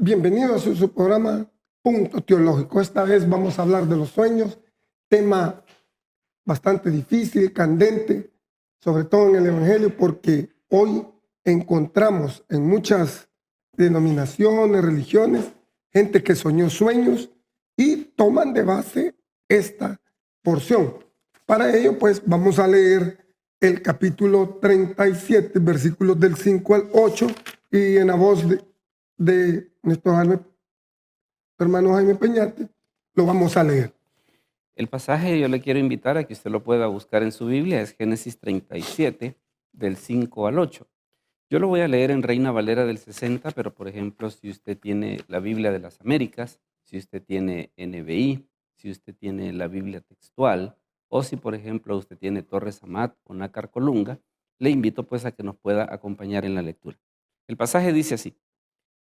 Bienvenido a su programa Punto Teológico. Esta vez vamos a hablar de los sueños, tema bastante difícil, candente, sobre todo en el Evangelio, porque hoy encontramos en muchas denominaciones, religiones, gente que soñó sueños y toman de base esta porción. Para ello, pues vamos a leer el capítulo 37, versículos del 5 al 8, y en la voz de nuestro hermano Jaime Peñate, lo vamos a leer. El pasaje yo le quiero invitar a que usted lo pueda buscar en su Biblia, es Génesis 37, del 5 al 8. Yo lo voy a leer en Reina Valera del 60, pero por ejemplo, si usted tiene la Biblia de las Américas, si usted tiene NBI, si usted tiene la Biblia textual, o si por ejemplo usted tiene Torres Amat o Nácar Colunga, le invito pues a que nos pueda acompañar en la lectura. El pasaje dice así: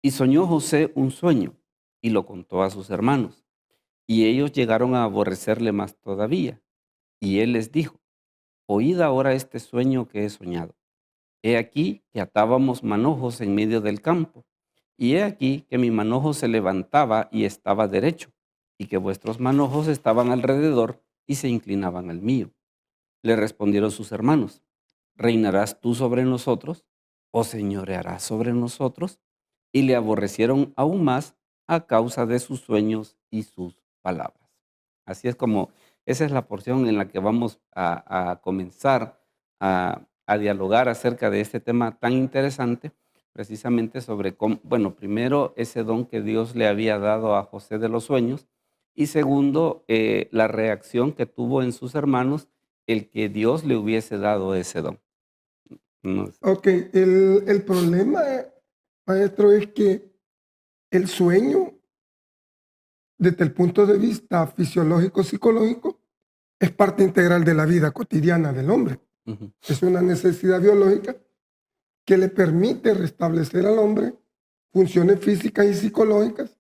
y soñó José un sueño, y lo contó a sus hermanos. Y ellos llegaron a aborrecerle más todavía. Y él les dijo: oíd ahora este sueño que he soñado. He aquí que atábamos manojos en medio del campo, y he aquí que mi manojo se levantaba y estaba derecho, y que vuestros manojos estaban alrededor y se inclinaban al mío. Le respondieron sus hermanos: ¿reinarás tú sobre nosotros, o señorearás sobre nosotros? Y le aborrecieron aún más a causa de sus sueños y sus palabras. Así es como, esa es la porción en la que vamos a comenzar a dialogar acerca de este tema tan interesante, precisamente sobre cómo, bueno, primero ese don que Dios le había dado a José de los sueños, y segundo, la reacción que tuvo en sus hermanos el que Dios le hubiese dado ese don. No sé. Ok, el problema, maestro, es que el sueño, desde el punto de vista fisiológico-psicológico, es parte integral de la vida cotidiana del hombre. Ujú. Es una necesidad biológica que le permite restablecer al hombre funciones físicas y psicológicas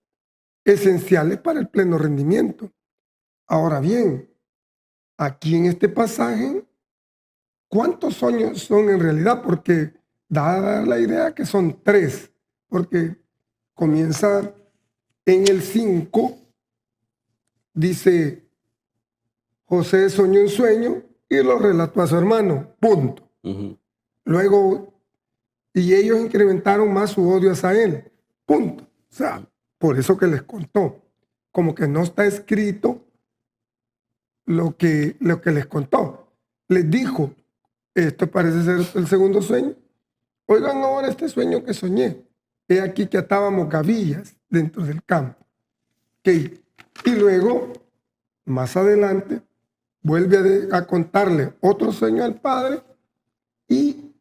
esenciales para el pleno rendimiento. Ahora bien, aquí en este pasaje, ¿cuántos sueños son en realidad? Porque da a dar la idea que son tres, porque comienza en el 5, dice, José soñó un sueño y lo relató a su hermano, punto. Ujú. Luego, y ellos incrementaron más su odio hacia él, punto. O sea, por eso que les contó, como que no está escrito lo que les contó. Les dijo, esto parece ser el segundo sueño. Oigan ahora este sueño que soñé. He aquí que atábamos gavillas dentro del campo. Okay. Y luego, más adelante, vuelve a contarle otro sueño al padre. Y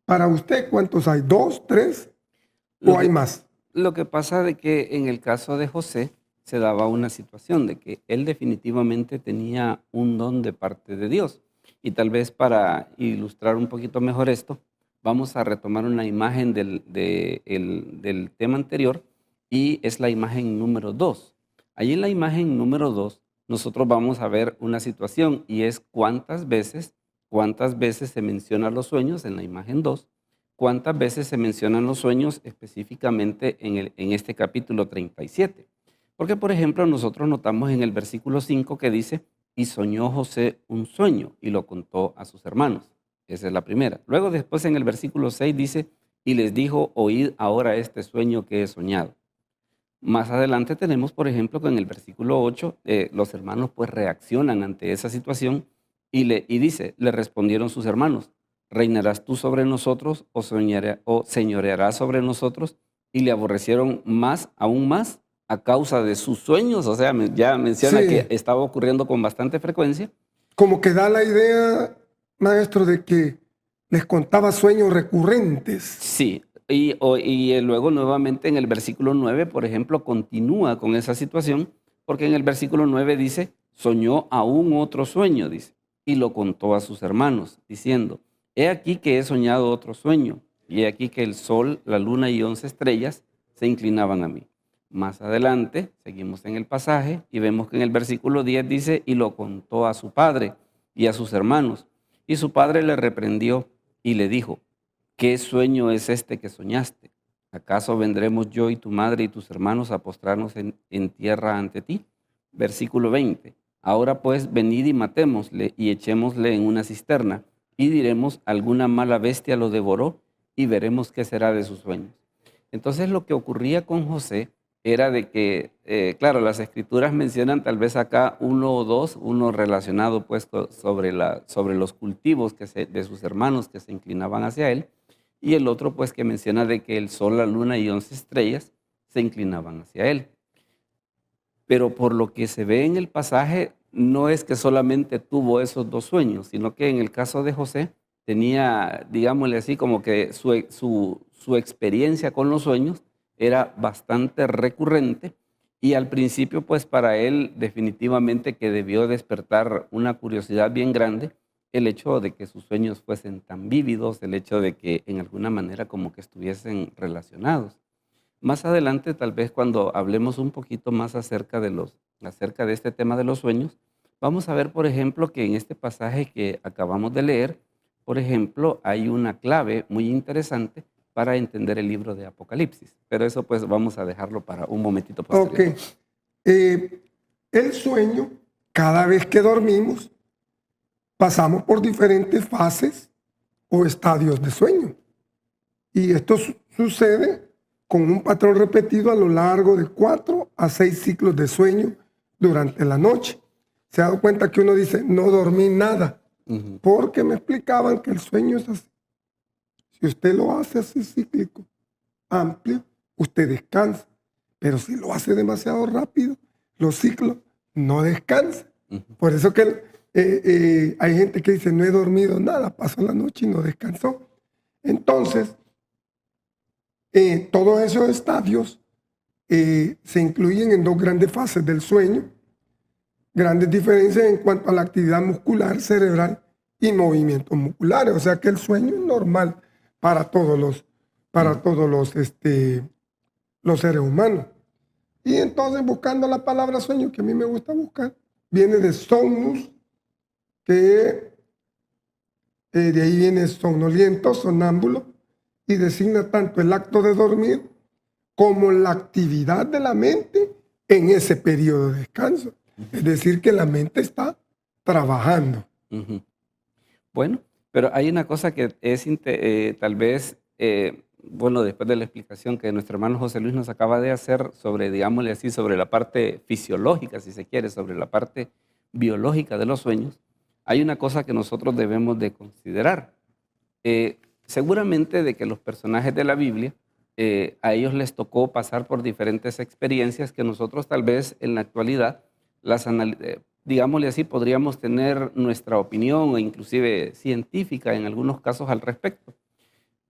para usted, ¿cuántos hay? ¿Dos, tres Lo o hay que, más? lo que pasa de que en el caso de José se daba una situación de que él definitivamente tenía un don de parte de Dios. Y tal vez para ilustrar un poquito mejor esto, vamos a retomar una imagen del tema anterior, y es la imagen número 2. Allí en la imagen número 2 nosotros vamos a ver una situación, y es cuántas veces se mencionan los sueños en la imagen 2. ¿Cuántas veces se mencionan los sueños específicamente en este capítulo 37? Porque, por ejemplo, nosotros notamos en el versículo 5 que dice: y soñó José un sueño y lo contó a sus hermanos. Esa es la primera. Luego, después en el versículo 6 dice: y les dijo: oíd ahora este sueño que he soñado. Más adelante tenemos, por ejemplo, que en el versículo 8 los hermanos pues reaccionan ante esa situación, y dice: le respondieron sus hermanos: ¿reinarás tú sobre nosotros, o señorearás sobre nosotros? Y le aborrecieron más, aún más, a causa de sus sueños. O sea, ya menciona que Sí, estaba ocurriendo con bastante frecuencia. como que da la idea, maestro, de que les contaba sueños recurrentes. Sí, y luego nuevamente en el versículo 9, por ejemplo, continúa con esa situación, porque en el versículo 9 dice: soñó aún otro sueño, dice, y lo contó a sus hermanos, diciendo: he aquí que he soñado otro sueño, y he aquí que el sol, la luna y 11 estrellas se inclinaban a mí. Más adelante, seguimos en el pasaje y vemos que en el versículo 10 dice: y lo contó a su padre y a sus hermanos, y su padre le reprendió y le dijo: ¿qué sueño es este que soñaste? ¿Acaso vendremos yo y tu madre y tus hermanos a postrarnos en tierra ante ti? Versículo 20. Ahora pues venid y matémosle y echémosle en una cisterna y diremos, alguna mala bestia lo devoró y veremos qué será de sus sueños. Entonces lo que ocurría con José era de que, claro, las escrituras mencionan tal vez acá uno o dos, uno relacionado pues sobre los cultivos de sus hermanos que se inclinaban hacia él, y el otro pues que menciona de que el sol, la luna y 11 estrellas se inclinaban hacia él. Pero por lo que se ve en el pasaje, no es que solamente tuvo esos dos sueños, sino que en el caso de José tenía, digámosle así, como que su experiencia con los sueños era bastante recurrente, y al principio pues para él definitivamente que debió despertar una curiosidad bien grande el hecho de que sus sueños fuesen tan vívidos, el hecho de que en alguna manera como que estuviesen relacionados. Más adelante, tal vez cuando hablemos un poquito más acerca de este tema de los sueños, vamos a ver, por ejemplo, que en este pasaje que acabamos de leer, por ejemplo, hay una clave muy interesante para entender el libro de Apocalipsis. Pero eso pues vamos a dejarlo para un momentito Ok. posterior. El sueño, cada vez que dormimos, pasamos por diferentes fases o estadios de sueño. Y esto sucede con un patrón repetido a lo largo de 4 a 6 ciclos de sueño durante la noche. Se ha dado cuenta que uno dice, no dormí nada, Ujú, porque me explicaban que el sueño es así. Si usted lo hace así cíclico, amplio, usted descansa. Pero si lo hace demasiado rápido, los ciclos no descansan. ujú, Por eso que hay gente que dice, no he dormido nada, pasó la noche y no descansó. Entonces, todos esos estadios se incluyen en dos grandes fases del sueño, grandes diferencias en cuanto a la actividad muscular, cerebral y movimientos musculares. O sea que el sueño es normal para ujú. los seres humanos. Y entonces buscando la palabra sueño, que a mí me gusta buscar, viene de somnus, que de ahí viene somnoliento, sonámbulo, y designa tanto el acto de dormir como la actividad de la mente en ese periodo de descanso. Es decir, que la mente está trabajando. Ujú. Bueno, pero hay una cosa que es tal vez, bueno, después de la explicación que nuestro hermano José Luis nos acaba de hacer sobre, digámosle así, sobre la parte fisiológica, si se quiere, sobre la parte biológica de los sueños, hay una cosa que nosotros debemos de considerar. Seguramente de que los personajes de la Biblia, a ellos les tocó pasar por diferentes experiencias que nosotros tal vez en la actualidad, digámosle así, podríamos tener nuestra opinión o inclusive científica en algunos casos al respecto.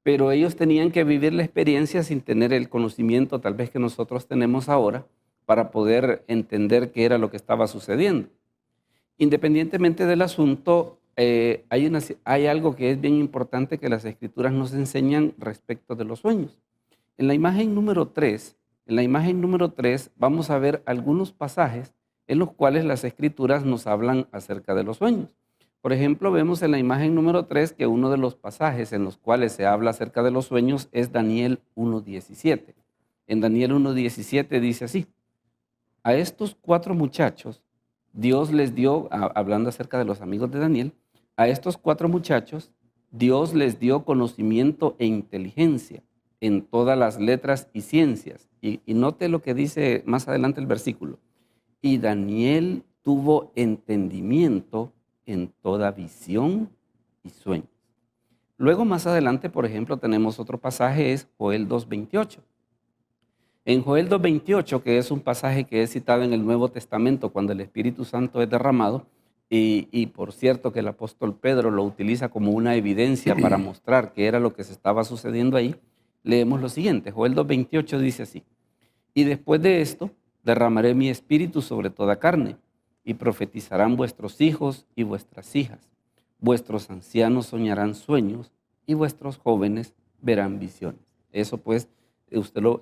Pero ellos tenían que vivir la experiencia sin tener el conocimiento tal vez que nosotros tenemos ahora para poder entender qué era lo que estaba sucediendo. Independientemente del asunto, hay algo que es bien importante que las escrituras nos enseñan respecto de los sueños. En la imagen número 3, vamos a ver algunos pasajes en los cuales las escrituras nos hablan acerca de los sueños. Por ejemplo, vemos en la imagen número 3 que uno de los pasajes en los cuales se habla acerca de los sueños es Daniel 1:17. En Daniel 1:17 dice así: a estos 4 muchachos, Dios les dio, hablando acerca de los amigos de Daniel, a estos 4 muchachos, Dios les dio conocimiento e inteligencia en todas las letras y ciencias. Y note lo que dice más adelante el versículo. Y Daniel tuvo entendimiento en toda visión y sueño. Luego más adelante, por ejemplo, tenemos otro pasaje, es Joel 2:28. En Joel 2:28, que es un pasaje que es citado en el Nuevo Testamento cuando el Espíritu Santo es derramado, y por cierto que el apóstol Pedro lo utiliza como una evidencia para mostrar qué era lo que se estaba sucediendo ahí, leemos lo siguiente. Joel 2:28 dice así: y después de esto derramaré mi espíritu sobre toda carne, y profetizarán vuestros hijos y vuestras hijas. Vuestros ancianos soñarán sueños, y vuestros jóvenes verán visiones. Eso pues, lo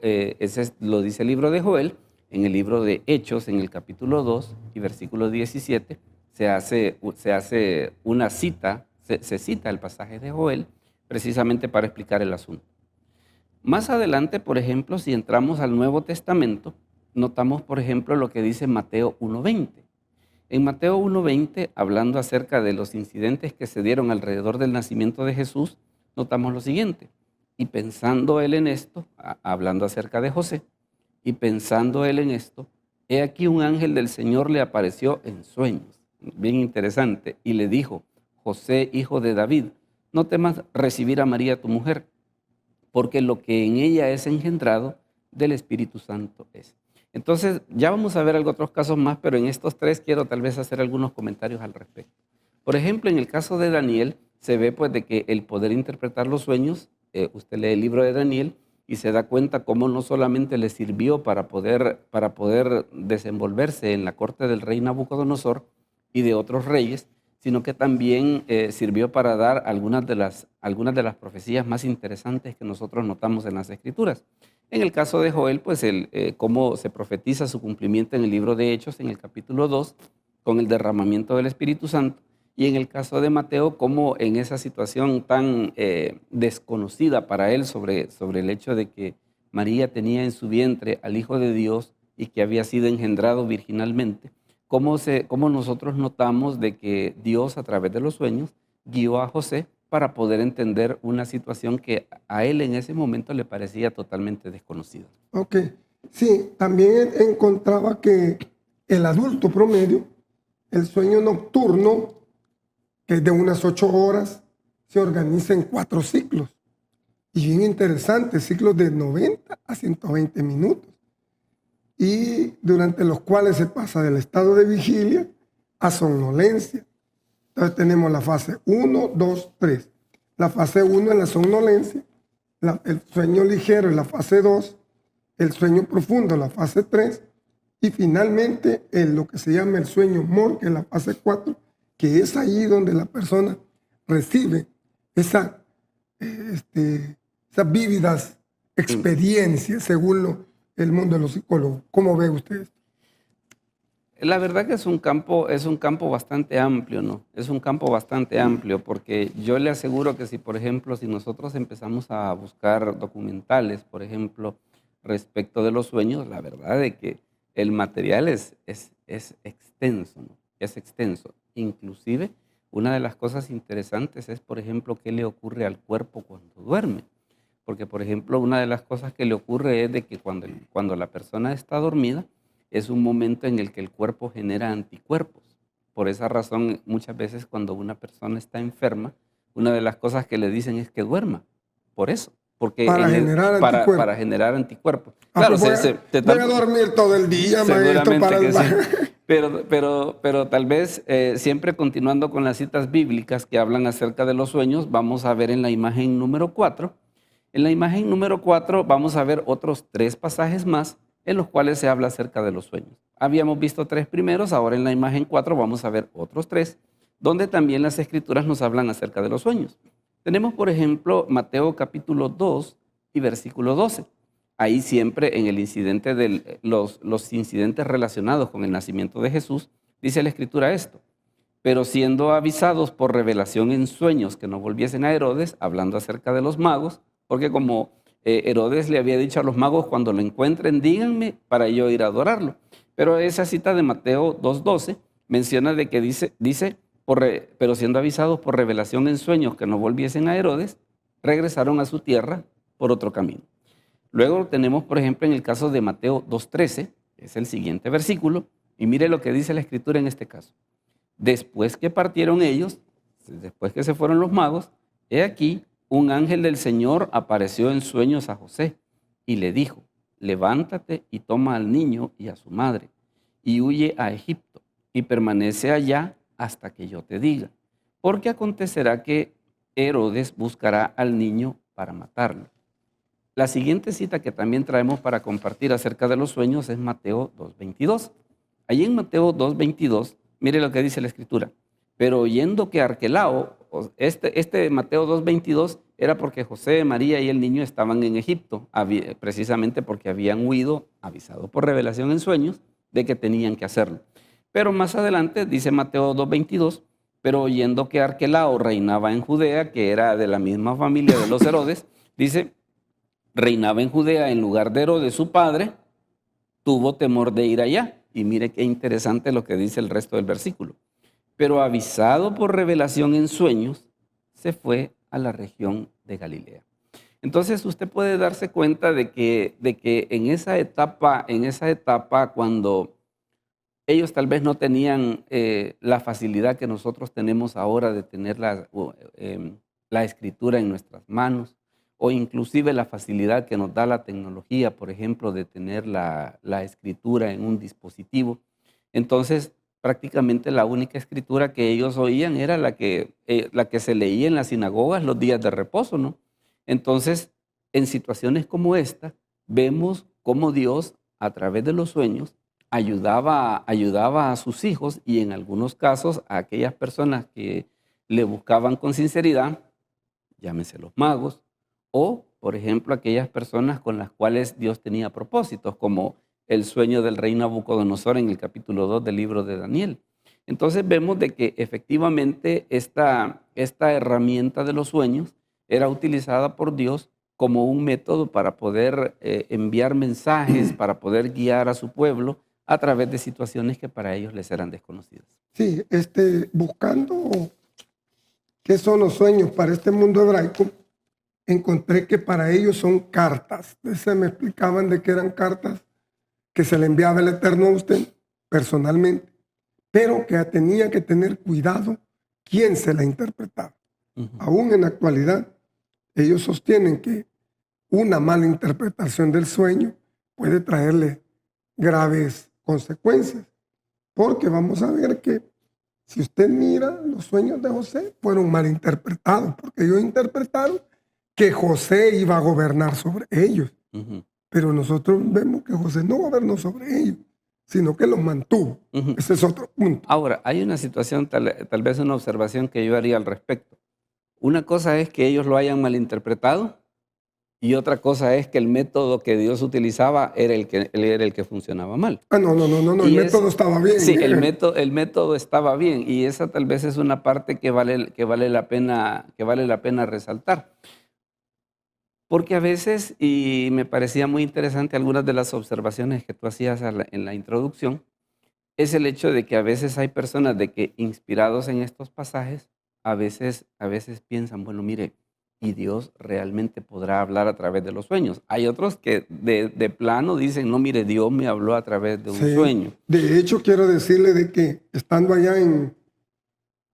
dice el libro de Joel. En el libro de Hechos, en el capítulo 2 y versículo 17, se hace una cita, se cita el pasaje de Joel precisamente para explicar el asunto. Más adelante, por ejemplo, si entramos al Nuevo Testamento, notamos, por ejemplo, lo que dice Mateo 1:20. En Mateo 1:20, hablando acerca de los incidentes que se dieron alrededor del nacimiento de Jesús, notamos lo siguiente. Y pensando él en esto, hablando acerca de José, y pensando él en esto, he aquí un ángel del Señor le apareció en sueños. Bien interesante. Y le dijo, José, hijo de David, no temas recibir a María tu mujer, porque lo que en ella es engendrado del Espíritu Santo es. Entonces, ya vamos a ver otros casos más, pero en estos tres quiero tal vez hacer algunos comentarios al respecto. Por ejemplo, en el caso de Daniel, se ve pues de que el poder interpretar los sueños, usted lee el libro de Daniel y se da cuenta cómo no solamente le sirvió para poder desenvolverse en la corte del rey Nabucodonosor y de otros reyes, sino que también sirvió para dar algunas de las profecías más interesantes que nosotros notamos en las Escrituras. En el caso de Joel, pues cómo se profetiza su cumplimiento en el libro de Hechos, en el capítulo 2, con el derramamiento del Espíritu Santo. Y en el caso de Mateo, cómo en esa situación tan desconocida para él sobre el hecho de que María tenía en su vientre al Hijo de Dios y que había sido engendrado virginalmente, cómo nosotros notamos de que Dios a través de los sueños guió a José para poder entender una situación que a él en ese momento le parecía totalmente desconocida. Ok, sí, también encontraba que el adulto promedio, el sueño nocturno, que es de unas 8 horas, se organiza en 4 ciclos. Y bien interesante, ciclos de 90 a 120 minutos. Y durante los cuales se pasa del estado de vigilia a somnolencia. Entonces tenemos la fase 1, 2, 3. La fase 1 es la somnolencia, el sueño ligero es la fase 2, el sueño profundo es la fase 3 y finalmente lo que se llama el sueño MOR, que es la fase 4, que es ahí donde la persona recibe esas vívidas experiencias según el mundo de los psicólogos. ¿Cómo ve usted? La verdad que es un campo bastante amplio, ¿no? Es un campo bastante amplio porque yo le aseguro que si, por ejemplo, si nosotros empezamos a buscar documentales, por ejemplo, respecto de los sueños, la verdad es que el material es extenso, ¿no? Es extenso. Inclusive, una de las cosas interesantes es, por ejemplo, qué le ocurre al cuerpo cuando duerme. Porque, por ejemplo, una de las cosas que le ocurre es de que cuando la persona está dormida, es un momento en el que el cuerpo genera anticuerpos. Por esa razón, muchas veces cuando una persona está enferma, una de las cosas que le dicen es que duerma. Por eso. Porque para generar anticuerpos. Claro, voy a dormir todo el día, maestro. Sí. Pero tal vez, siempre continuando con las citas bíblicas que hablan acerca de los sueños, vamos a ver en la imagen número 4. En la imagen número 4 vamos a ver otros 3 pasajes más en los cuales se habla acerca de los sueños. Habíamos visto 3 primeros, ahora en la imagen 4 vamos a ver otros 3, donde también las Escrituras nos hablan acerca de los sueños. Tenemos, por ejemplo, Mateo capítulo 2 y versículo 12. Ahí siempre en el incidente de los incidentes relacionados con el nacimiento de Jesús, dice la Escritura esto. Pero siendo avisados por revelación en sueños que no volviesen a Herodes, hablando acerca de los magos, porque como Herodes le había dicho a los magos, cuando lo encuentren, díganme para yo ir a adorarlo. Pero esa cita de Mateo 2:12 menciona de que dice pero siendo avisados por revelación en sueños que no volviesen a Herodes, regresaron a su tierra por otro camino. Luego tenemos, por ejemplo, en el caso de Mateo 2:13, es el siguiente versículo, y mire lo que dice la Escritura en este caso. Después que partieron ellos, después que se fueron los magos, he aquí, un ángel del Señor apareció en sueños a José y le dijo, levántate y toma al niño y a su madre y huye a Egipto y permanece allá hasta que yo te diga, porque acontecerá que Herodes buscará al niño para matarlo. La siguiente cita que también traemos para compartir acerca de los sueños es Mateo 2:22. Allí en Mateo 2:22, mire lo que dice la Escritura. Pero oyendo que Arquelao, este Mateo 2:22 era porque José, María y el niño estaban en Egipto, precisamente porque habían huido, avisado por revelación en sueños, de que tenían que hacerlo. Pero más adelante dice Mateo 2:22, pero oyendo que Arquelao reinaba en Judea, que era de la misma familia de los Herodes, dice, reinaba en Judea en lugar de Herodes, su padre, tuvo temor de ir allá. Y mire qué interesante lo que dice el resto del versículo. Pero avisado por revelación en sueños, se fue a la región de Galilea. Entonces usted puede darse cuenta de que en esa etapa, cuando ellos tal vez no tenían la facilidad que nosotros tenemos ahora de tener la escritura en nuestras manos, o inclusive la facilidad que nos da la tecnología, por ejemplo, de tener la escritura en un dispositivo. Entonces, prácticamente la única escritura que ellos oían era la que se leía en las sinagogas los días de reposo, ¿no? Entonces, en situaciones como esta, vemos cómo Dios, a través de los sueños, ayudaba a sus hijos y en algunos casos a aquellas personas que le buscaban con sinceridad, llámese los magos, o, por ejemplo, aquellas personas con las cuales Dios tenía propósitos, como el sueño del rey Nabucodonosor en el capítulo 2 del libro de Daniel. Entonces vemos de que efectivamente esta herramienta de los sueños era utilizada por Dios como un método para poder enviar mensajes, para poder guiar a su pueblo a través de situaciones que para ellos les eran desconocidas. Sí, buscando qué son los sueños para este mundo hebraico, encontré que para ellos son cartas. Se me explicaban de que eran cartas que se le enviaba el Eterno a usted personalmente, pero que tenía que tener cuidado quién se la interpretaba. Aún en la actualidad, ellos sostienen que una mala interpretación del sueño puede traerle graves consecuencias, porque vamos a ver que si usted mira los sueños de José, fueron mal interpretados, porque ellos interpretaron que José iba a gobernar sobre ellos. Pero nosotros vemos que José no gobernó sobre ellos, sino que los mantuvo. Ese es otro punto. Ahora, hay una situación, tal vez una observación que yo haría al respecto. Una cosa es que ellos lo hayan malinterpretado y otra cosa es que el método que Dios utilizaba era el que funcionaba mal. No, el método estaba bien. Sí, el método estaba bien y esa tal vez es una parte que vale la pena resaltar. Porque a veces, y me parecía muy interesante algunas de las observaciones que tú hacías en la introducción, es el hecho de que a veces hay personas de que inspirados en estos pasajes, a veces piensan, bueno, mire, y Dios realmente podrá hablar a través de los sueños. Hay otros que de plano dicen, no, mire, Dios me habló a través de un sueño. De hecho, quiero decirle de que estando allá en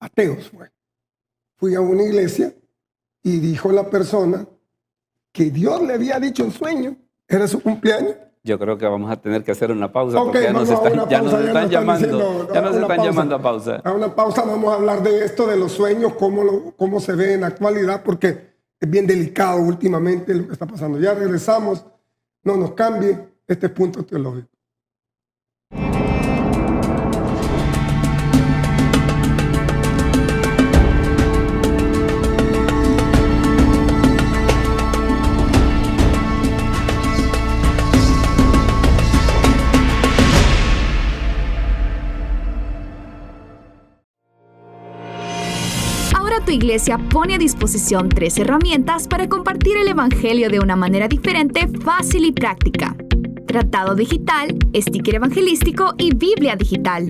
Ateos, fui a una iglesia y dijo la persona que Dios le había dicho en sueño, era su cumpleaños. Yo creo que vamos a tener que hacer una pausa porque ya nos están llamando a pausa. A una pausa vamos a hablar de esto, de los sueños, cómo se ve en la actualidad, porque es bien delicado últimamente lo que está pasando. Ya regresamos, no nos cambie este punto teológico. Tu iglesia pone a disposición 3 herramientas para compartir el evangelio de una manera diferente, fácil y práctica. Tratado digital, sticker evangelístico y Biblia digital.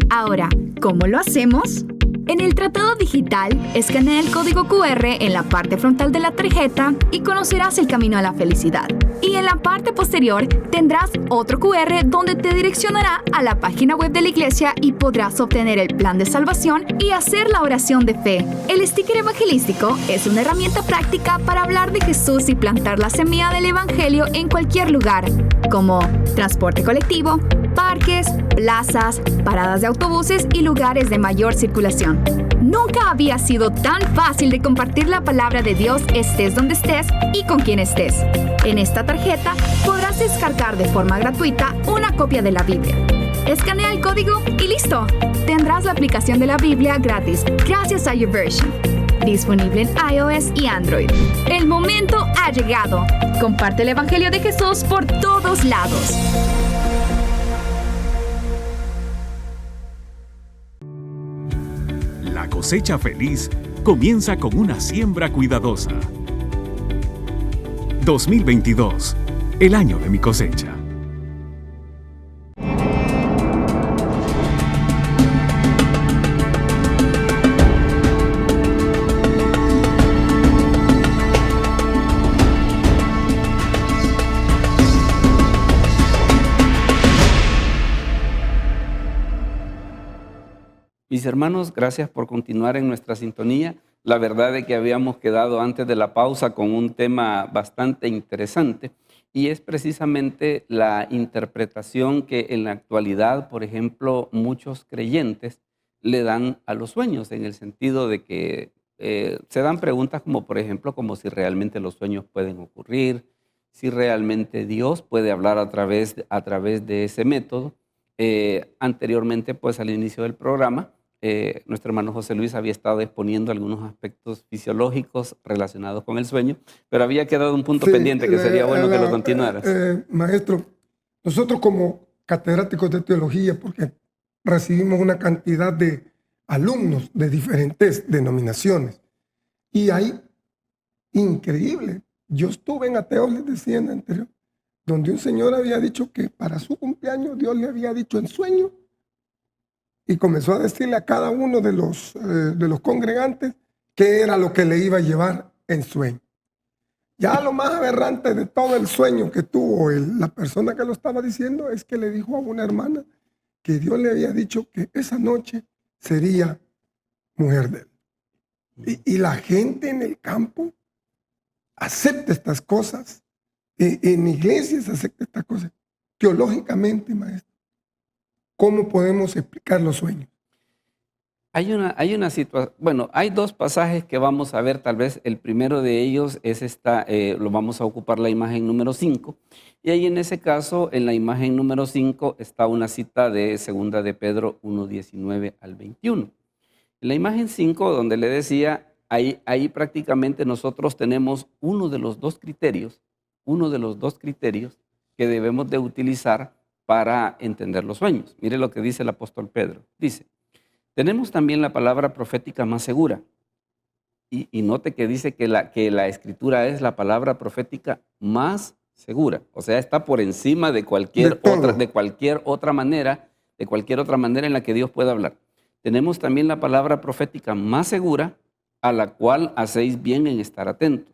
Ahora, ¿cómo lo hacemos? En el tratado digital, escanea el código QR en la parte frontal de la tarjeta y conocerás el camino a la felicidad. Y en la parte posterior tendrás otro QR donde te direccionará a la página web de la iglesia y podrás obtener el plan de salvación y hacer la oración de fe. El sticker evangelístico es una herramienta práctica para hablar de Jesús y plantar la semilla del evangelio en cualquier lugar, como transporte colectivo, parques, plazas, paradas de autobuses y lugares de mayor circulación. Nunca había sido tan fácil de compartir la palabra de Dios estés donde estés y con quien estés. En esta tarjeta podrás descargar de forma gratuita una copia de la Biblia. Escanea el código y listo. Tendrás la aplicación de la Biblia gratis gracias a YouVersion. Disponible en iOS y Android. El momento ha llegado. Comparte el Evangelio de Jesús por todos lados. La cosecha feliz comienza con una siembra cuidadosa. 2022, el año de mi cosecha. Mis hermanos, gracias por continuar en nuestra sintonía. La verdad es que habíamos quedado antes de la pausa con un tema bastante interesante y es precisamente la interpretación que en la actualidad, por ejemplo, muchos creyentes le dan a los sueños, en el sentido de que se dan preguntas como, por ejemplo, como si realmente los sueños pueden ocurrir, si realmente Dios puede hablar a través de ese método. Anteriormente, pues al inicio del programa, nuestro hermano José Luis había estado exponiendo algunos aspectos fisiológicos relacionados con el sueño, pero había quedado un punto Sí, pendiente que sería bueno que lo continuaras. maestro, nosotros como catedráticos de teología, porque recibimos una cantidad de alumnos de diferentes denominaciones, y hay increíble. Yo estuve en Ateos, les decía en el anterior, donde un señor había dicho que para su cumpleaños Dios le había dicho en sueño, y comenzó a decirle a cada uno de los congregantes qué era lo que le iba a llevar en sueño. Ya lo más aberrante de todo el sueño que tuvo la persona que lo estaba diciendo es que le dijo a una hermana que Dios le había dicho que esa noche sería mujer de él. Y la gente en el campo acepta estas cosas, en iglesias acepta estas cosas. Teológicamente, maestro, ¿cómo podemos explicar los sueños? Hay una situación, bueno, hay dos pasajes que vamos a ver, tal vez el primero de ellos es lo vamos a ocupar la imagen número 5, y ahí en ese caso, en la imagen número 5 está una cita de 2 de Pedro 1:19 al 21. En la imagen 5, donde le decía, ahí prácticamente nosotros tenemos uno de los dos criterios que debemos de utilizar para entender los sueños. Mire lo que dice el apóstol Pedro. Dice, tenemos también la palabra profética más segura. Y note que dice que la escritura es la palabra profética más segura. O sea, está por encima de cualquier otra manera en la que Dios pueda hablar. Tenemos también la palabra profética más segura, a la cual hacéis bien en estar atentos,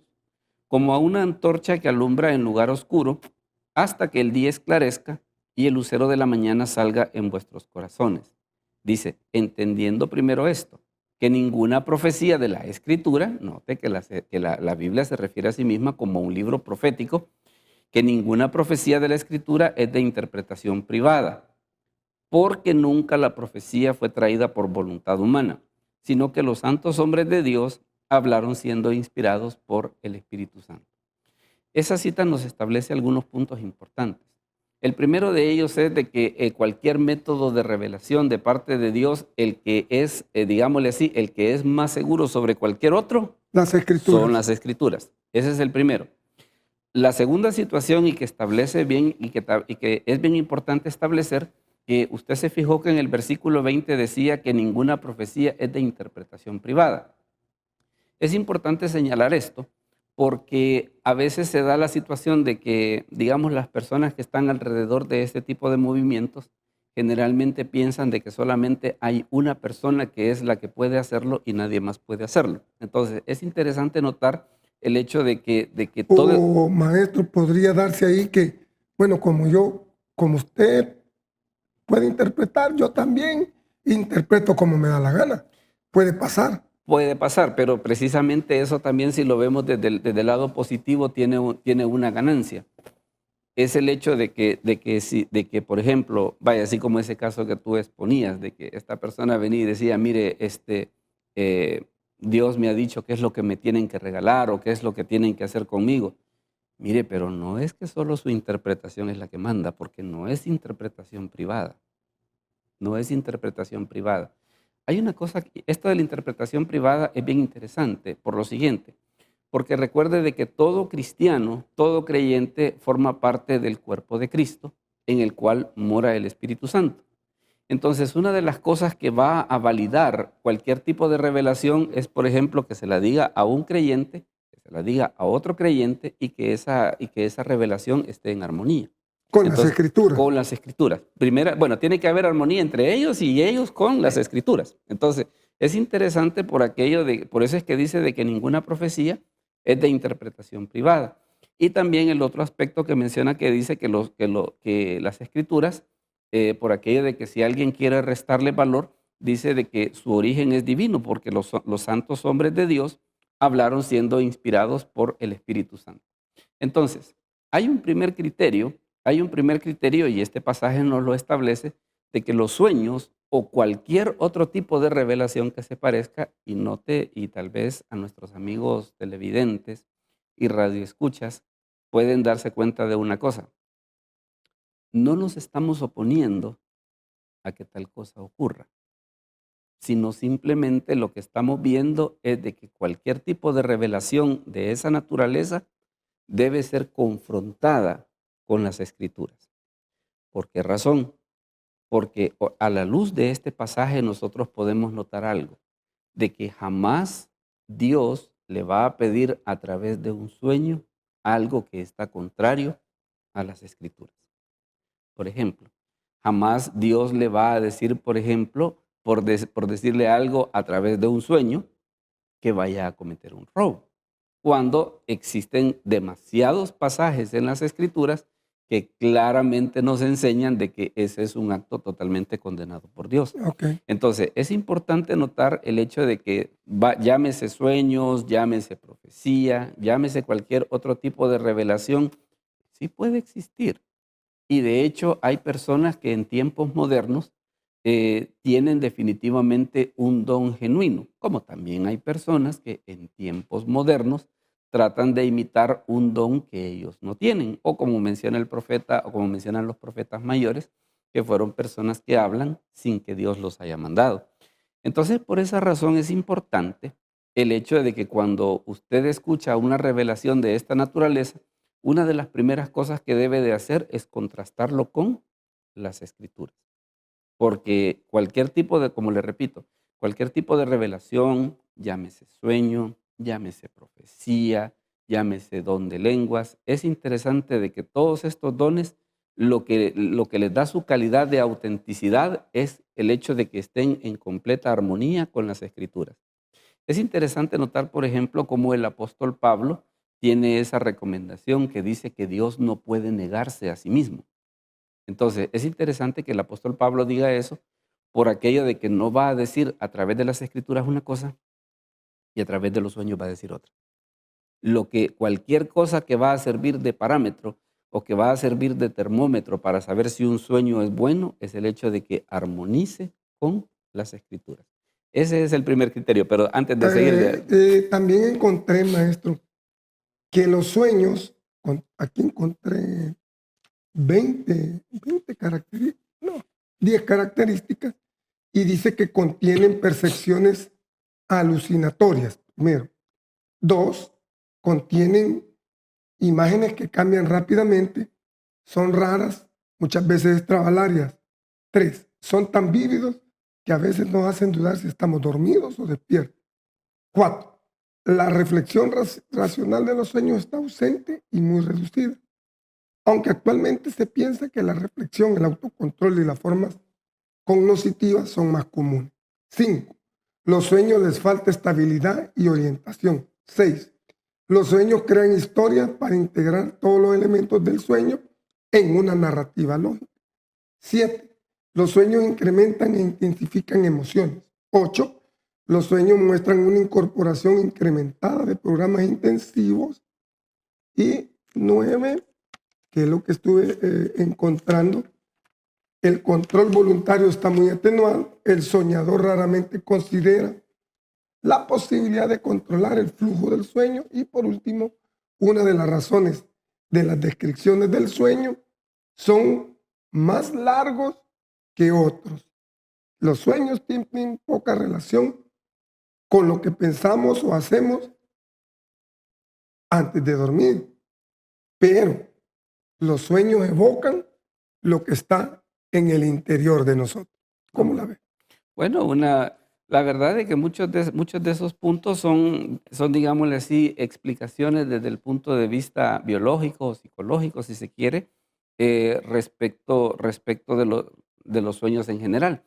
como a una antorcha que alumbra en lugar oscuro, hasta que el día esclarezca y el lucero de la mañana salga en vuestros corazones. Dice, entendiendo primero esto, que ninguna profecía de la Escritura, note que la Biblia se refiere a sí misma como un libro profético, que ninguna profecía de la Escritura es de interpretación privada, porque nunca la profecía fue traída por voluntad humana, sino que los santos hombres de Dios hablaron siendo inspirados por el Espíritu Santo. Esa cita nos establece algunos puntos importantes. El primero de ellos es de que cualquier método de revelación de parte de Dios, el que es, digámosle así, el que es más seguro sobre cualquier otro, Las escrituras. son las Escrituras. Ese es el primero. La segunda situación y que establece bien y que es bien importante establecer, que usted se fijó que en el versículo 20 decía que ninguna profecía es de interpretación privada. Es importante señalar esto porque a veces se da la situación de que, digamos, las personas que están alrededor de este tipo de movimientos generalmente piensan de que solamente hay una persona que es la que puede hacerlo y nadie más puede hacerlo. Entonces, es interesante notar el hecho de que todo... O maestro, podría darse ahí que, bueno, como usted puede interpretar, yo también interpreto como me da la gana. Puede pasar. Puede pasar, pero precisamente eso también, si lo vemos desde el lado positivo, tiene una ganancia. Es el hecho de que, por ejemplo, vaya, así como ese caso que tú exponías, de que esta persona venía y decía, mire, Dios me ha dicho qué es lo que me tienen que regalar o qué es lo que tienen que hacer conmigo. Mire, pero no es que solo su interpretación es la que manda, porque no es interpretación privada. No es interpretación privada. Hay una cosa, esto de la interpretación privada es bien interesante por lo siguiente, porque recuerde de que todo cristiano, todo creyente forma parte del cuerpo de Cristo, en el cual mora el Espíritu Santo. Entonces, una de las cosas que va a validar cualquier tipo de revelación es, por ejemplo, que se la diga a un creyente que se la diga a otro creyente y que esa revelación esté en armonía. Con las Entonces, escrituras. con las escrituras. Primera, bueno, tiene que haber armonía entre ellos y ellos con las escrituras. Entonces, es interesante por eso es que dice de que ninguna profecía es de interpretación privada. Y también el otro aspecto que menciona que dice que las escrituras, por aquello de que si alguien quiere restarle valor, dice de que su origen es divino, porque los santos hombres de Dios hablaron siendo inspirados por el Espíritu Santo. Entonces, hay un primer criterio y este pasaje nos lo establece, de que los sueños o cualquier otro tipo de revelación que se parezca, y tal vez a nuestros amigos televidentes y radioescuchas pueden darse cuenta de una cosa. No nos estamos oponiendo a que tal cosa ocurra, sino simplemente lo que estamos viendo es de que cualquier tipo de revelación de esa naturaleza debe ser confrontada con las Escrituras. ¿Por qué razón? Porque a la luz de este pasaje nosotros podemos notar algo, de que jamás Dios le va a pedir a través de un sueño algo que está contrario a las Escrituras. Por ejemplo, jamás Dios le va a decir, por ejemplo, por decirle algo a través de un sueño, que vaya a cometer un robo, cuando existen demasiados pasajes en las Escrituras que claramente nos enseñan de que ese es un acto totalmente condenado por Dios. Ok. Entonces, es importante notar el hecho de que llámese sueños, llámese profecía, llámese cualquier otro tipo de revelación, sí puede existir. Y de hecho hay personas que en tiempos modernos tienen definitivamente un don genuino, como también hay personas que en tiempos modernos tratan de imitar un don que ellos no tienen, o como menciona el profeta, o como mencionan los profetas mayores, que fueron personas que hablan sin que Dios los haya mandado. Entonces, por esa razón es importante el hecho de que cuando usted escucha una revelación de esta naturaleza, una de las primeras cosas que debe de hacer es contrastarlo con las Escrituras. Porque cualquier tipo de, como le repito, cualquier tipo de revelación, llámese sueño, llámese profecía, llámese don de lenguas, es interesante de que todos estos dones, lo que les da su calidad de autenticidad es el hecho de que estén en completa armonía con las Escrituras. Es interesante notar, por ejemplo, cómo el apóstol Pablo tiene esa recomendación que dice que Dios no puede negarse a sí mismo. Entonces, es interesante que el apóstol Pablo diga eso por aquello de que no va a decir a través de las Escrituras una cosa y a través de los sueños va a decir otra. Cualquier cosa que va a servir de parámetro o que va a servir de termómetro para saber si un sueño es bueno es el hecho de que armonice con las Escrituras. Ese es el primer criterio, pero antes de seguir... También encontré, maestro, que los sueños, aquí encontré 20 características, no, 10 características, y dice que contienen percepciones alucinatorias, primero. 2, contienen imágenes que cambian rápidamente, son raras, muchas veces estrafolarias. 3, son tan vívidos que a veces nos hacen dudar si estamos dormidos o despiertos. 4, la reflexión racional de los sueños está ausente y muy reducida, aunque actualmente se piensa que la reflexión, el autocontrol y las formas cognitivas son más comunes. 5, los sueños les falta estabilidad y orientación. 6, los sueños crean historias para integrar todos los elementos del sueño en una narrativa lógica. 7, los sueños incrementan e intensifican emociones. 8, los sueños muestran una incorporación incrementada de programas intensivos. Y 9, que es lo que estuve encontrando, el control voluntario está muy atenuado. El soñador raramente considera la posibilidad de controlar el flujo del sueño. Y por último, una de las razones de las descripciones del sueño son más largos que otros. Los sueños tienen poca relación con lo que pensamos o hacemos antes de dormir, pero los sueños evocan lo que está en el interior de nosotros. ¿Cómo la ve? Bueno, La verdad es que muchos de esos puntos son, digámosle así, explicaciones desde el punto de vista biológico o psicológico, si se quiere, respecto de los sueños en general.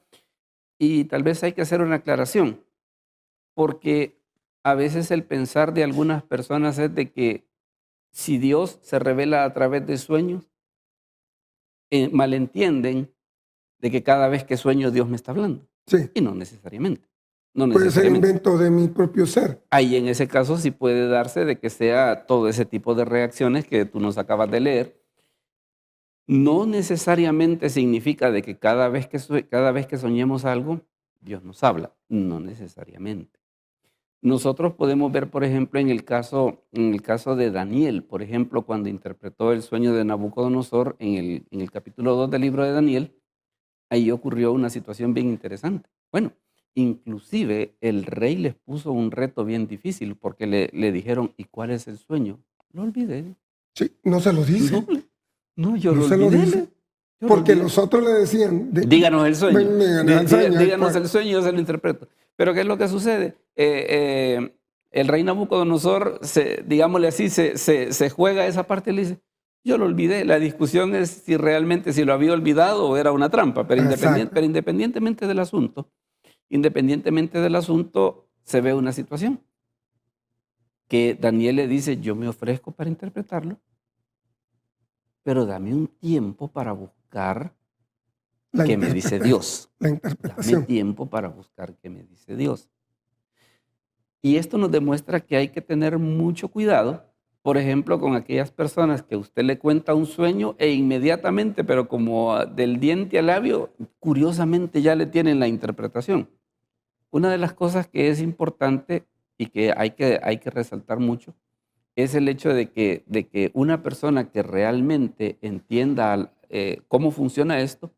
Y tal vez hay que hacer una aclaración, porque a veces el pensar de algunas personas es de que si Dios se revela a través de sueños, malentienden de que cada vez que sueño Dios me está hablando. Sí, Y no necesariamente. No puede ser necesariamente. invento de mi propio ser. Ahí en ese caso sí puede darse de que sea todo ese tipo de reacciones que tú nos acabas de leer. No necesariamente significa de que cada vez que soñemos algo, Dios nos habla. No necesariamente. Nosotros podemos ver, por ejemplo, en el caso de Daniel, por ejemplo, cuando interpretó el sueño de Nabucodonosor en el capítulo 2 del libro de Daniel, ahí ocurrió una situación bien interesante. Bueno, inclusive el rey les puso un reto bien difícil porque le dijeron, ¿y cuál es el sueño? Lo olvidé. Sí, no se lo No, dice, yo no lo se lo olvidé. dice. Yo lo Porque olvidé. los otros le decían, Díganos el sueño. Díganos el sueño, Díganos pues. el sueño, yo se lo interpreto. Pero ¿qué es lo que sucede? El rey Nabucodonosor, digámosle así, se juega esa parte y le dice, yo lo olvidé. La discusión es si realmente si lo había olvidado o era una trampa. Pero, Exacto. independientemente del asunto, se ve una situación que Daniel le dice, yo me ofrezco para interpretarlo, pero dame un tiempo para buscar La qué me dice Dios. La Dame interpretación. tiempo para buscar qué me dice Dios. Y esto nos demuestra que hay que tener mucho cuidado, por ejemplo, con aquellas personas que usted le cuenta un sueño e inmediatamente, pero como del diente al labio, curiosamente ya le tienen la interpretación. Una de las cosas que es importante y que hay que resaltar mucho es el hecho de que una persona que realmente entienda cómo funciona esto,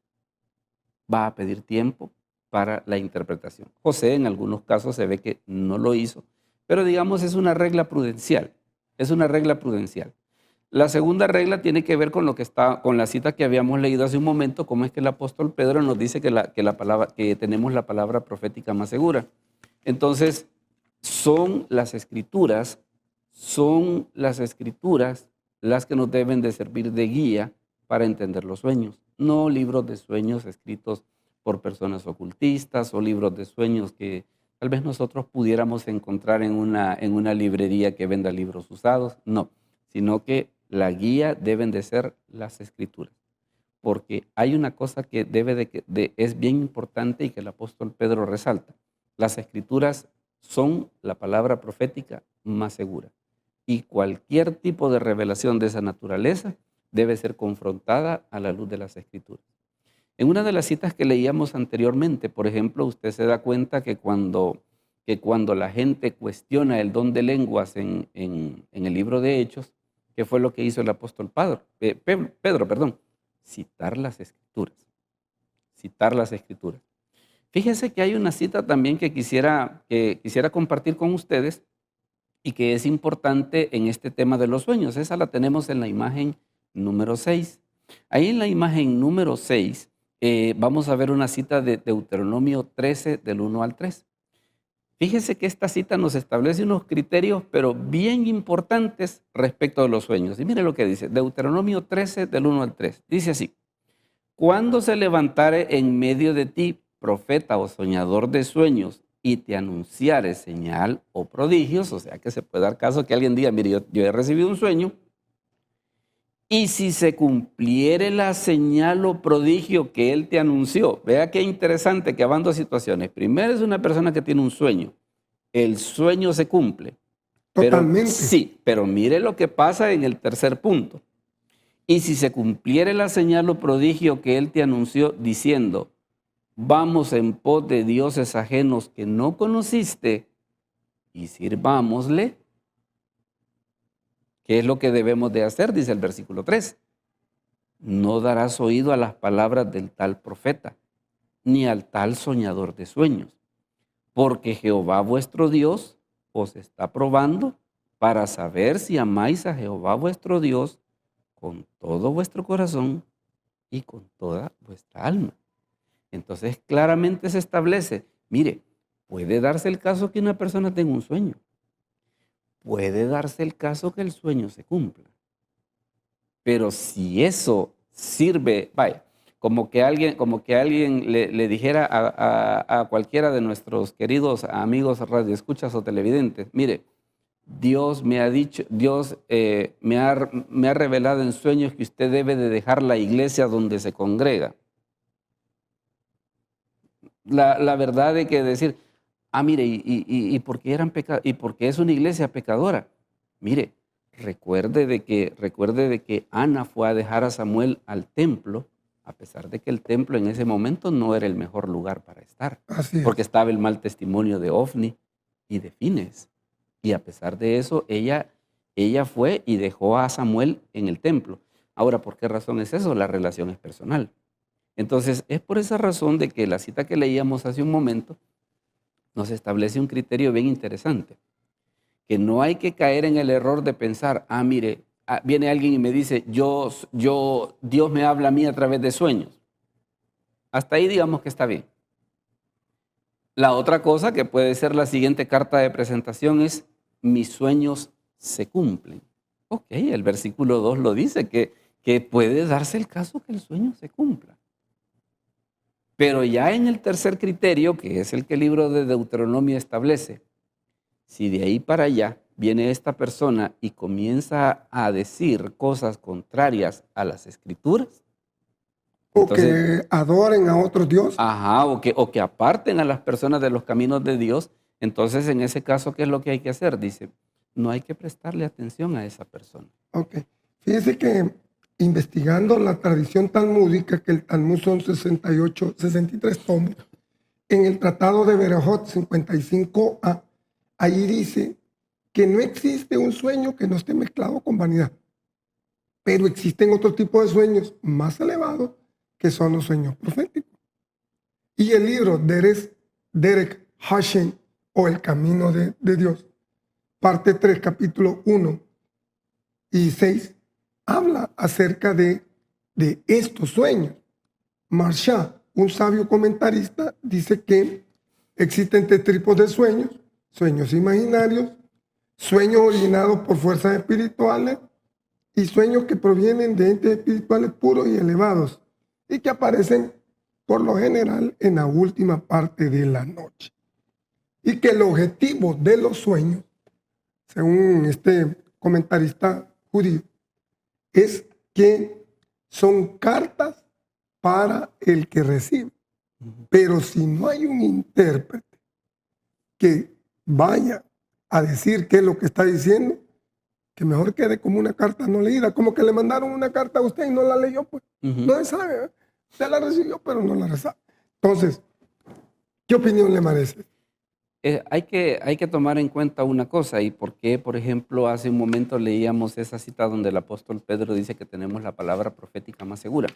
va a pedir tiempo para la interpretación. José en algunos casos se ve que no lo hizo, pero digamos es una regla prudencial, es una regla prudencial. La segunda regla tiene que ver con lo que está, con la cita que habíamos leído hace un momento, cómo es que el apóstol Pedro nos dice que tenemos la palabra profética más segura. Entonces, son las escrituras, son las escrituras las que nos deben de servir de guía para entender los sueños, no libros de sueños escritos por personas ocultistas o libros de sueños que tal vez nosotros pudiéramos encontrar en una librería que venda libros usados, no, sino que la guía deben de ser las escrituras, porque hay una cosa que es bien importante y que el apóstol Pedro resalta. Las escrituras son la palabra profética más segura y cualquier tipo de revelación de esa naturaleza debe ser confrontada a la luz de las escrituras. En una de las citas que leíamos anteriormente, por ejemplo, usted se da cuenta que cuando la gente cuestiona el don de lenguas en el libro de Hechos, ¿qué fue lo que hizo el apóstol Pedro, perdón? Citar las escrituras. Citar las escrituras. Fíjense que hay una cita también que quisiera compartir con ustedes y que es importante en este tema de los sueños. Esa la tenemos en la imagen número 6. Ahí en la imagen número 6 vamos a ver una cita de Deuteronomio 13 del 1 al 3. Fíjese que esta cita nos establece unos criterios, pero bien importantes respecto de los sueños. Y mire lo que dice, Deuteronomio 13 del 1 al 3. Dice así, cuando se levantare en medio de ti profeta o soñador de sueños y te anunciare señal o prodigios, o sea que se puede dar caso que alguien diga, mire, yo he recibido un sueño, y si se cumpliere la señal o prodigio que él te anunció, vea qué interesante que van dos situaciones. Primero es una persona que tiene un sueño, el sueño se cumple, pero Totalmente. sí, pero mire lo que pasa en el tercer punto. Y si se cumpliere la señal o prodigio que él te anunció diciendo, vamos en pos de dioses ajenos que no conociste y sirvámosle, ¿qué es lo que debemos de hacer? Dice el versículo 3. No darás oído a las palabras del tal profeta, ni al tal soñador de sueños, porque Jehová vuestro Dios os está probando para saber si amáis a Jehová vuestro Dios con todo vuestro corazón y con toda vuestra alma. Entonces claramente se establece, mire, puede darse el caso que una persona tenga un sueño. Puede darse el caso que el sueño se cumpla. Pero si eso sirve, vaya, como que alguien le dijera a cualquiera de nuestros queridos amigos radioescuchas o televidentes, mire, Dios me ha dicho, Dios me ha revelado en sueños que usted debe de dejar la iglesia donde se congrega. La verdad de que decir, mire, y porque y porque es una iglesia pecadora. Mire, recuerde de que Ana fue a dejar a Samuel al templo, a pesar de que el templo en ese momento no era el mejor lugar para estar, Así es. porque estaba el mal testimonio de Ofni y de Fines. Y a pesar de eso, ella fue y dejó a Samuel en el templo. Ahora, ¿por qué razón es eso? La relación es personal. Entonces, es por esa razón de que la cita que leíamos hace un momento nos establece un criterio bien interesante, que no hay que caer en el error de pensar, mire, viene alguien y me dice, Dios me habla a mí a través de sueños. Hasta ahí digamos que está bien. La otra cosa que puede ser la siguiente carta de presentación es, mis sueños se cumplen. Ok, el versículo 2 lo dice, que puede darse el caso que el sueño se cumpla. Pero ya en el tercer criterio, que es el que el libro de Deuteronomio establece, si de ahí para allá viene esta persona y comienza a decir cosas contrarias a las Escrituras, O entonces, que adoren a otros dioses. o que aparten a las personas de los caminos de Dios, entonces en ese caso, ¿qué es lo que hay que hacer? Dice, no hay que prestarle atención a esa persona. Ok. Fíjese que investigando la tradición talmúdica, que el Talmud son 63 tomos, en el Tratado de Berajot 55a, ahí dice que no existe un sueño que no esté mezclado con vanidad, pero existen otro tipo de sueños más elevados que son los sueños proféticos. Y el libro Derek Hashem, o El Camino de Dios, parte 3, capítulo 1 y 6, habla acerca de estos sueños. Marsha, un sabio comentarista, dice que existen tres tipos de sueños: sueños imaginarios, sueños originados por fuerzas espirituales y sueños que provienen de entes espirituales puros y elevados y que aparecen por lo general en la última parte de la noche. Y que el objetivo de los sueños, según este comentarista judío, es que son cartas para el que recibe. Pero si no hay un intérprete que vaya a decir qué es lo que está diciendo, que mejor quede como una carta no leída, como que le mandaron una carta a usted y no la leyó, pues. No se sabe, ¿eh? Usted la recibió, pero no la sabe. Entonces, ¿qué opinión le merece? Hay que tomar en cuenta una cosa, y por qué, por ejemplo, hace un momento leíamos esa cita donde el apóstol Pedro dice que tenemos la palabra profética más segura.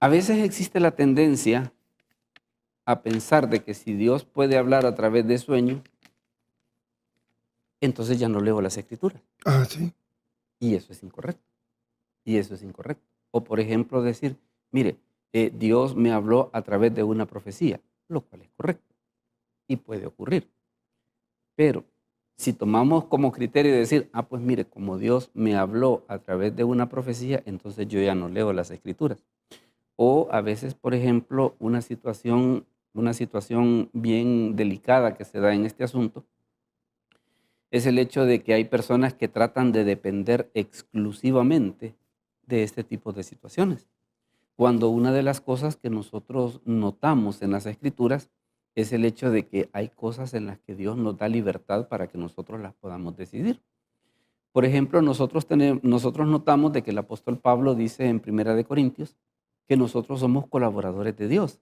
A veces existe la tendencia a pensar de que si Dios puede hablar a través de sueños, entonces ya no leo las Escrituras. Sí. Y eso es incorrecto. Y eso es incorrecto. O por ejemplo decir, mire, Dios me habló a través de una profecía, lo cual es correcto. Y puede ocurrir. Pero si tomamos como criterio de decir, pues mire, como Dios me habló a través de una profecía, entonces yo ya no leo las Escrituras. O a veces, por ejemplo, una situación bien delicada que se da en este asunto es el hecho de que hay personas que tratan de depender exclusivamente de este tipo de situaciones. Cuando una de las cosas que nosotros notamos en las Escrituras es el hecho de que hay cosas en las que Dios nos da libertad para que nosotros las podamos decidir. Por ejemplo, nosotros notamos de que el apóstol Pablo dice en 1 Corintios que nosotros somos colaboradores de Dios.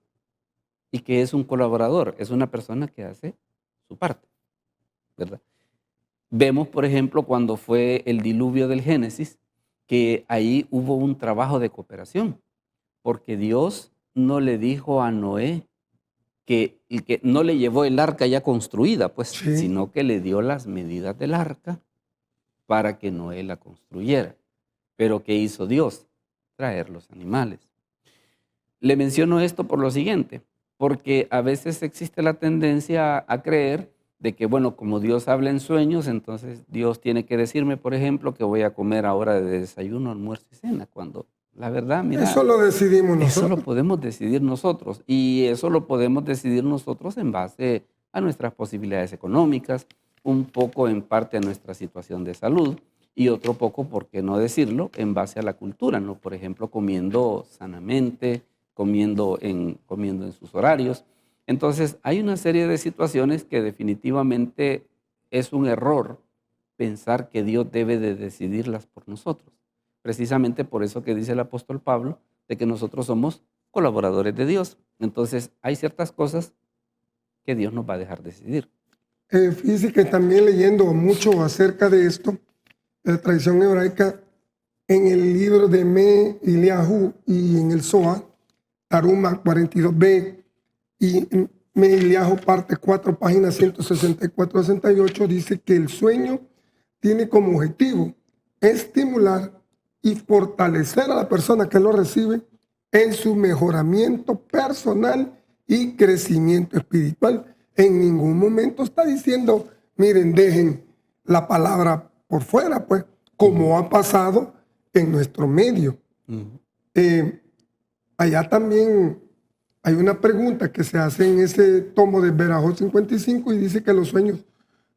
¿Y qué es un colaborador? Es una persona que hace su parte, ¿verdad? Vemos, por ejemplo, cuando fue el diluvio del Génesis, que ahí hubo un trabajo de cooperación, porque Dios no le dijo a Noé que no le llevó el arca ya construida, pues, Sí. sino que le dio las medidas del arca para que Noé la construyera. Pero ¿qué hizo Dios? Traer los animales. Le menciono esto por lo siguiente. porque a veces existe la tendencia a creer de que, bueno, como Dios habla en sueños, entonces Dios tiene que decirme, por ejemplo, que voy a comer ahora de desayuno, almuerzo y cena, cuando la verdad, mira, Eso lo decidimos eso lo nosotros. podemos decidir nosotros, y eso lo podemos decidir nosotros en base a nuestras posibilidades económicas, un poco en parte a nuestra situación de salud y otro poco, por qué no decirlo, en base a la cultura, ¿no? Por ejemplo, comiendo sanamente, comiendo en sus horarios. Entonces, hay una serie de situaciones que definitivamente es un error pensar que Dios debe de decidirlas por nosotros. Precisamente por eso que dice el apóstol Pablo, de que nosotros somos colaboradores de Dios. Entonces, hay ciertas cosas que Dios nos va a dejar decidir. Fíjese que también leyendo mucho acerca de esto, de la tradición hebraica, en el libro de Me Eliyahu y en el Zohar, Taruma 42b y Me Eliyahu parte 4, páginas 164-68, dice que el sueño tiene como objetivo estimular y fortalecer a la persona que lo recibe en su mejoramiento personal y crecimiento espiritual. En ningún momento está diciendo, miren, dejen la palabra por fuera, pues, como ha pasado en nuestro medio. Allá también hay una pregunta que se hace en ese tomo de Berajot 55 y dice que los sueños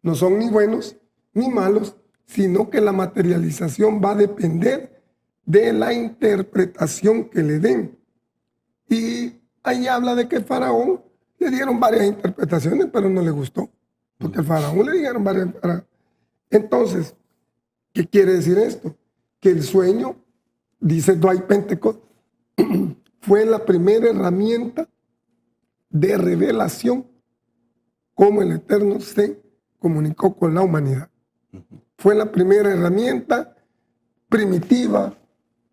no son ni buenos ni malos, sino que la materialización va a depender de la interpretación que le den. Y ahí habla de que Faraón le dieron varias interpretaciones, pero no le gustó, porque al Faraón le dieron varias. Entonces, ¿qué quiere decir esto? Que el sueño, dice Dwight Pentecost, fue la primera herramienta de revelación cómo el Eterno se comunicó con la humanidad. Fue la primera herramienta primitiva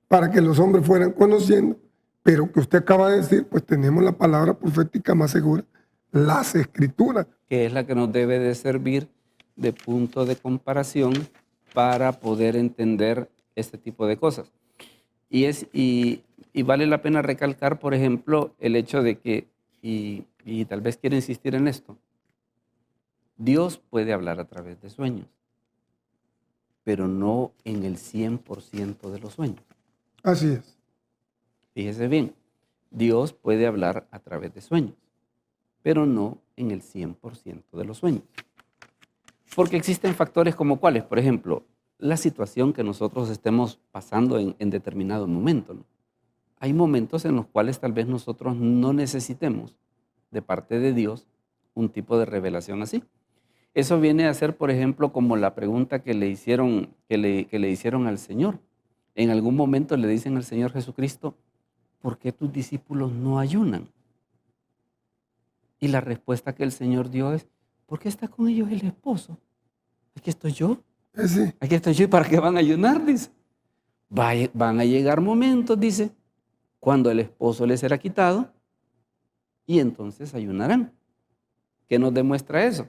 para que los hombres fueran conociendo, pero que usted acaba de decir, pues tenemos la palabra profética más segura, las Escrituras. Que es la que nos debe de servir de punto de comparación para poder entender este tipo de cosas. Y vale la pena recalcar, por ejemplo, el hecho de que, y tal vez quiero insistir en esto, Dios puede hablar a través de sueños, pero no en el 100% de los sueños. Así es. Fíjese bien, Dios puede hablar a través de sueños, pero no en el 100% de los sueños. Porque existen factores como cuáles, por ejemplo, la situación que nosotros estemos pasando en determinado momento, ¿no? Hay momentos en los cuales tal vez nosotros no necesitemos de parte de Dios un tipo de revelación así. Eso viene a ser, por ejemplo, como la pregunta que le hicieron al Señor. En algún momento le dicen al Señor Jesucristo, ¿por qué tus discípulos no ayunan? Y la respuesta que el Señor dio es, ¿por qué está con ellos el esposo? Aquí estoy yo. Sí. Aquí estoy yo. ¿Y para qué van a ayunar? Dice. Van a llegar momentos, dice, cuando el esposo les será quitado y entonces ayunarán. ¿Qué nos demuestra eso?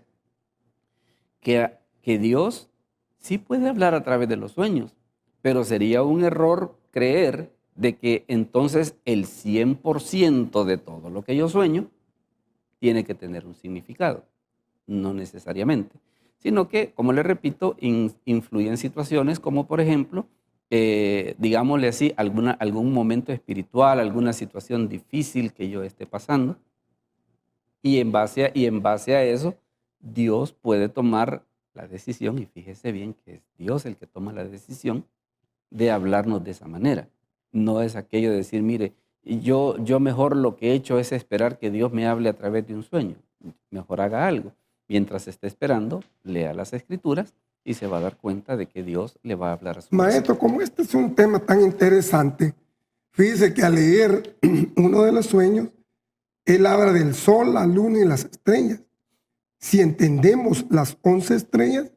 Que Dios sí puede hablar a través de los sueños, pero sería un error creer de que entonces el 100% de todo lo que yo sueño tiene que tener un significado. No necesariamente, sino que, como le repito, influyen situaciones como, por ejemplo, digámosle así, algún momento espiritual, alguna situación difícil que yo esté pasando, y en base a eso, Dios puede tomar la decisión, y fíjese bien que es Dios el que toma la decisión de hablarnos de esa manera. No es aquello de decir, mire, yo mejor lo que he hecho es esperar que Dios me hable a través de un sueño. Mejor haga algo. Mientras esté esperando, lea las Escrituras y se va a dar cuenta de que Dios le va a hablar a su Maestro, como este es un tema tan interesante, fíjese que al leer uno de los sueños, él habla del sol, la luna y las estrellas. Si entendemos las 11 estrellas,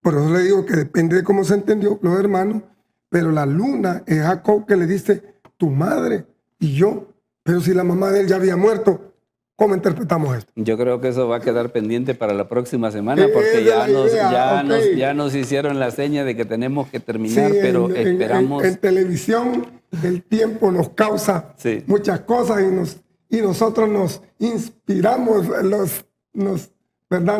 por eso le digo que depende de cómo se entendió, los hermanos, pero la luna es Jacob que le dice, tu madre y yo, pero si la mamá de él ya había muerto, ¿cómo interpretamos esto? Yo creo que eso va a quedar pendiente para la próxima semana porque ya nos hicieron la seña de que tenemos que terminar, Sí, pero esperamos. En televisión el tiempo nos causa muchas cosas y nosotros nos inspiramos, ¿verdad?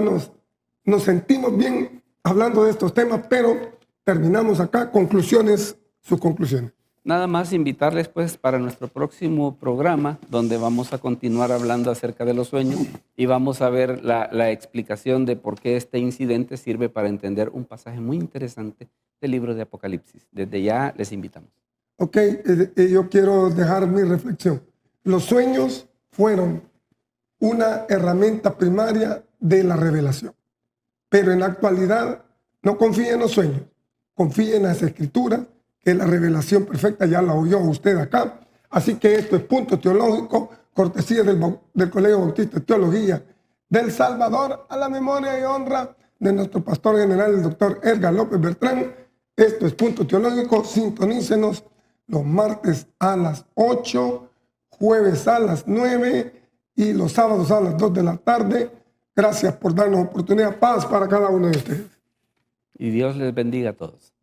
Nos sentimos bien hablando de estos temas, pero terminamos acá. Conclusiones, sus conclusiones. Nada más invitarles pues para nuestro próximo programa, donde vamos a continuar hablando acerca de los sueños y vamos a ver la explicación de por qué este incidente sirve para entender un pasaje muy interesante del libro de Apocalipsis. Desde ya les invitamos. Ok, yo quiero dejar mi reflexión. Los sueños fueron una herramienta primaria de la revelación, pero en la actualidad no confíe en los sueños, confíe en las escrituras, que la revelación perfecta ya la oyó usted acá. Así que esto es Punto Teológico, cortesía del Colegio Bautista de Teología del Salvador, a la memoria y honra de nuestro pastor general, el doctor Edgar López Bertrán. Esto es Punto Teológico. Sintonícenos los martes a las 8, jueves a las 9 y los sábados a las 2 de la tarde. Gracias por darnos oportunidad. Paz para cada uno de ustedes. Y Dios les bendiga a todos.